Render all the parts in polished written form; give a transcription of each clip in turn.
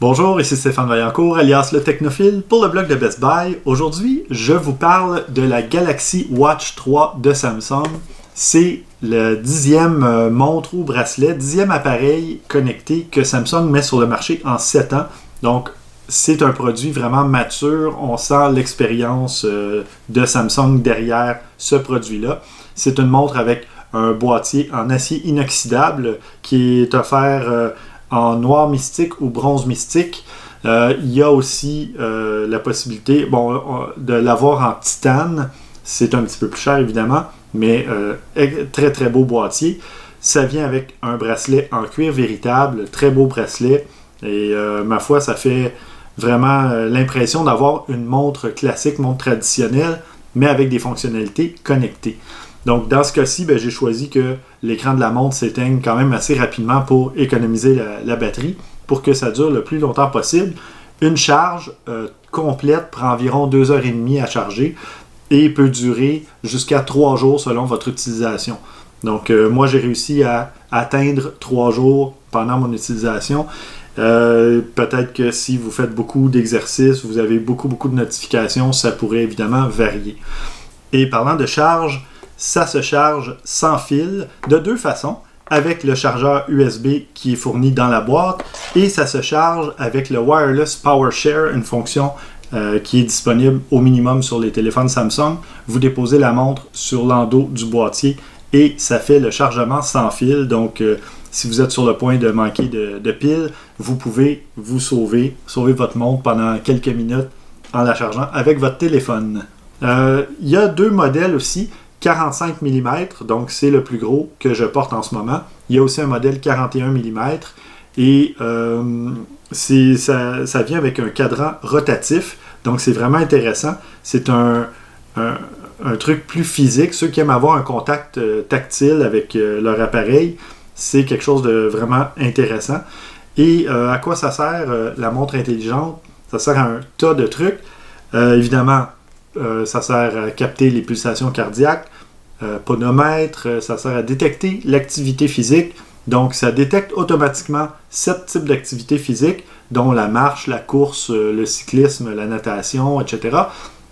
Bonjour, ici Stéphane Vaillancourt, alias le Technophile, pour le blog de Best Buy. Aujourd'hui, je vous parle de la Galaxy Watch 3 de Samsung. C'est le 10e montre ou bracelet, 10e appareil connecté que Samsung met sur le marché en 7 ans. Donc, c'est un produit vraiment mature. On sent l'expérience de Samsung derrière ce produit-là. C'est une montre avec un boîtier en acier inoxydable qui est offert en noir mystique ou bronze mystique. Il y a aussi la possibilité de l'avoir en titane. C'est un petit peu plus cher évidemment, mais très très beau boîtier. Ça vient avec un bracelet en cuir véritable, très beau bracelet. Et ma foi, ça fait vraiment l'impression d'avoir une montre classique, montre traditionnelle, mais avec des fonctionnalités connectées. Donc, dans ce cas-ci, j'ai choisi que l'écran de la montre s'éteigne quand même assez rapidement pour économiser la batterie, pour que ça dure le plus longtemps possible. Une charge complète prend environ 2h30 à charger et peut durer jusqu'à 3 jours selon votre utilisation. Donc, moi, j'ai réussi à atteindre 3 jours pendant mon utilisation. Peut-être que si vous faites beaucoup d'exercices, vous avez beaucoup de notifications, ça pourrait évidemment varier. Et parlant de charge, ça se charge sans fil de deux façons, avec le chargeur USB qui est fourni dans la boîte et ça se charge avec le Wireless Power Share, une fonction qui est disponible au minimum sur les téléphones Samsung. Vous déposez la montre sur l'endos du boîtier et ça fait le chargement sans fil. Donc, si vous êtes sur le point de manquer de piles, vous pouvez vous sauver votre montre pendant quelques minutes en la chargeant avec votre téléphone. Il y a deux modèles aussi. 45 mm, donc c'est le plus gros que je porte en ce moment. Il y a aussi un modèle 41 mm et ça vient avec un cadran rotatif, donc c'est vraiment intéressant. C'est un truc plus physique. Ceux qui aiment avoir un contact tactile avec leur appareil, c'est quelque chose de vraiment intéressant. Et à quoi ça sert la montre intelligente? Ça sert à un tas de trucs. Évidemment, ça sert à capter les pulsations cardiaques, podomètre, ça sert à détecter l'activité physique. Donc, ça détecte automatiquement 7 types d'activités physiques, dont la marche, la course, le cyclisme, la natation, etc.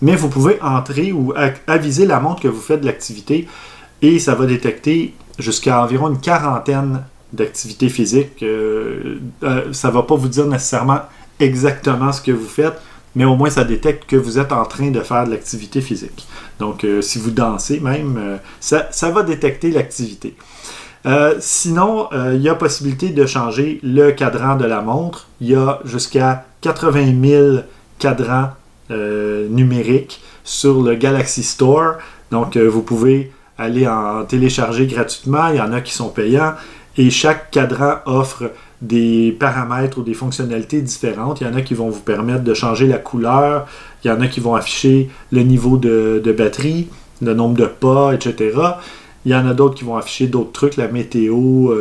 Mais vous pouvez entrer ou aviser la montre que vous faites de l'activité et ça va détecter jusqu'à environ une quarantaine d'activités physiques. Ça ne va pas vous dire nécessairement exactement ce que vous faites, mais au moins ça détecte que vous êtes en train de faire de l'activité physique. Donc, si vous dansez même, ça va détecter l'activité. Sinon, il y a possibilité de changer le cadran de la montre. Il y a jusqu'à 80 000 cadrans numériques sur le Galaxy Store. Donc, vous pouvez aller en télécharger gratuitement. Il y en a qui sont payants. Et chaque cadran offre des paramètres ou des fonctionnalités différentes. Il y en a qui vont vous permettre de changer la couleur. Il y en a qui vont afficher le niveau de batterie, le nombre de pas, etc. Il y en a d'autres qui vont afficher d'autres trucs, la météo,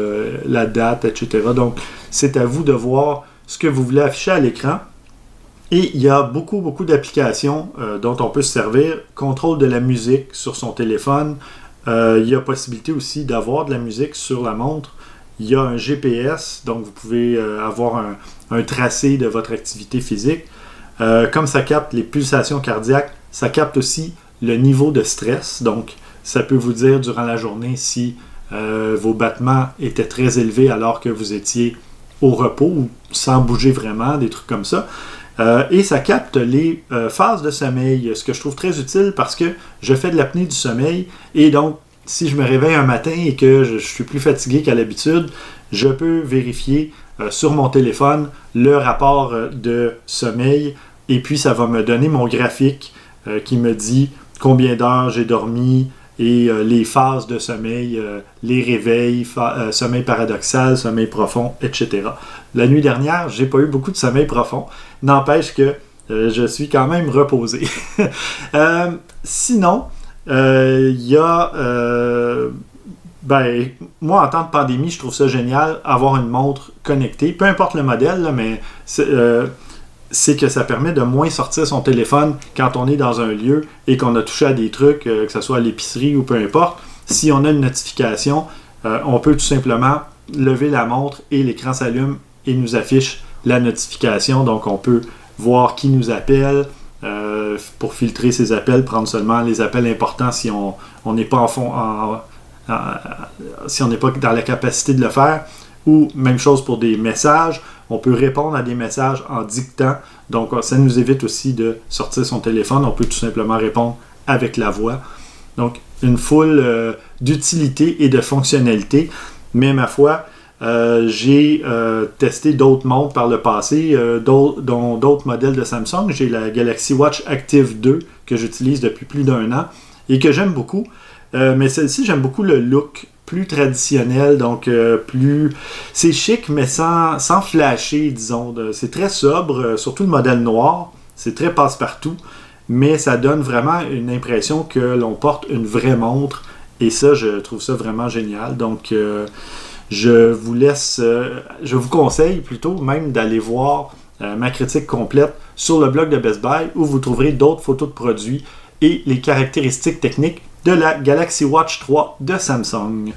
la date, etc. Donc, c'est à vous de voir ce que vous voulez afficher à l'écran. Et il y a beaucoup d'applications dont on peut se servir. Contrôle de la musique sur son téléphone. Il y a possibilité aussi d'avoir de la musique sur la montre. Il y a un GPS, donc vous pouvez avoir un tracé de votre activité physique. Comme ça capte les pulsations cardiaques, ça capte aussi le niveau de stress. Donc, ça peut vous dire durant la journée si vos battements étaient très élevés alors que vous étiez au repos ou sans bouger vraiment, des trucs comme ça. Et ça capte les phases de sommeil, ce que je trouve très utile parce que je fais de l'apnée du sommeil et donc, si je me réveille un matin et que je suis plus fatigué qu'à l'habitude, je peux vérifier sur mon téléphone le rapport de sommeil et puis ça va me donner mon graphique qui me dit combien d'heures j'ai dormi et les phases de sommeil, les réveils, sommeil paradoxal, sommeil profond, etc. La nuit dernière, j'ai pas eu beaucoup de sommeil profond, n'empêche que je suis quand même reposé. Sinon, il y a moi en temps de pandémie je trouve ça génial avoir une montre connectée, peu importe le modèle là, mais c'est que ça permet de moins sortir son téléphone quand on est dans un lieu et qu'on a touché à des trucs, que ce soit à l'épicerie ou peu importe. Si on a une notification, on peut tout simplement lever la montre et l'écran s'allume et nous affiche la notification. Donc, on peut voir qui nous appelle pour filtrer ces appels, prendre seulement les appels importants si on n'est pas si on n'est pas dans la capacité de le faire. Ou même chose pour des messages. On peut répondre à des messages en dictant. Donc, ça nous évite aussi de sortir son téléphone. On peut tout simplement répondre avec la voix. Donc, une foule d'utilité et de fonctionnalités. Mais ma foi, j'ai testé d'autres montres par le passé, dont d'autres modèles de Samsung. J'ai la Galaxy Watch Active 2 que j'utilise depuis plus d'1 an et que j'aime beaucoup. Mais celle-ci, j'aime beaucoup le look plus traditionnel, donc c'est chic, mais sans flasher, disons. C'est très sobre, surtout le modèle noir. C'est très passe-partout, mais ça donne vraiment une impression que l'on porte une vraie montre. Et ça, je trouve ça vraiment génial. Donc, je vous conseille plutôt même d'aller voir ma critique complète sur le blog de Best Buy où vous trouverez d'autres photos de produits et les caractéristiques techniques de la Galaxy Watch 3 de Samsung.